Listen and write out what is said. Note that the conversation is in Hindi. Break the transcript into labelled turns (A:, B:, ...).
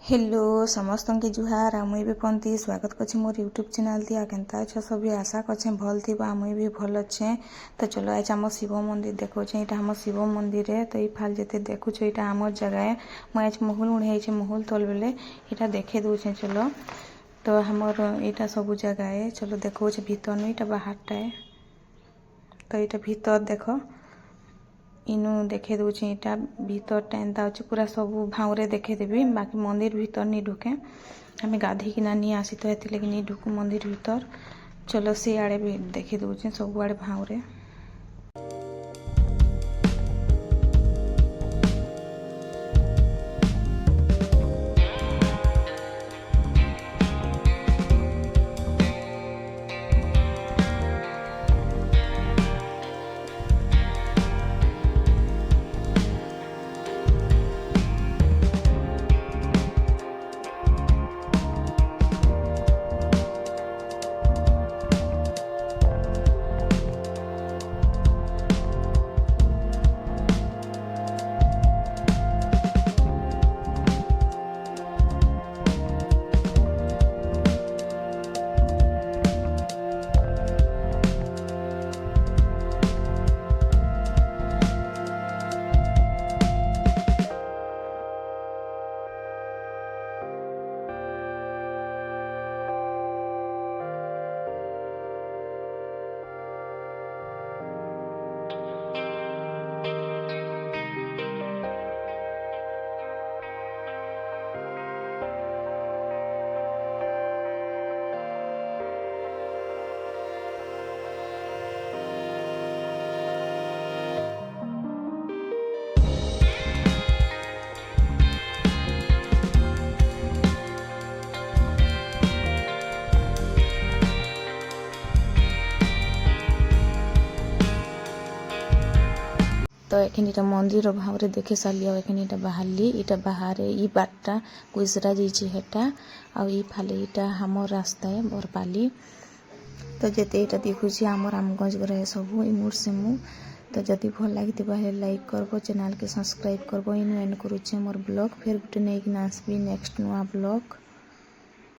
A: हेलो समस्त के जुहार आ मुई भी पंती स्वागत करछे मोर यूट्यूब चैनल थी। आ केनता अछ सभी आशा करछे भल थिबा मुई भी भल अच्छे। तो चलो आज आम शिव मंदिर देखोछे। यहाँ आम शिव मंदिर है तो ये फाल जिते देखुछ यहाँ आम जगह है। मुझे आज महल उड़े महल तल बेले यहाँ देखे दूचे। चलो तो हमर यहाँ सब जगह है। चलो देखो भीतर नु यहाँ बाहरटा है। तो यहाँ भीतर देख इनु देखे दूचे यहाँ भीतरटा एंता अच्छे पूरा सब भावरे देखेदेवी। बाकी मंदिर भीतर नहीं ढुके आम गाधीकिना नहीं आसी तो ये नहीं ढुकू मंदिर भीतर। चलो सी आड़े भी देखे दूचे सब आड़े भावरे। तो एखन मंदिर भाव देखे सारी एखन बाहरली इटा बाहर ई बाटा गुजरा जाइए हेटा आई फाले इटा हमर रास्ता है बरपाली। तो जिते यहाँ देखुची आम रामगंज ग्रह सब इमुर सेमु। तो जदि भल लगी लाइक करब चैनल के सब्सक्राइब करब। इनु एंड करुचे मोर ब्लॉग फिर गोटे नहीं आसबी नेक्स्ट नुआ ब्लॉग।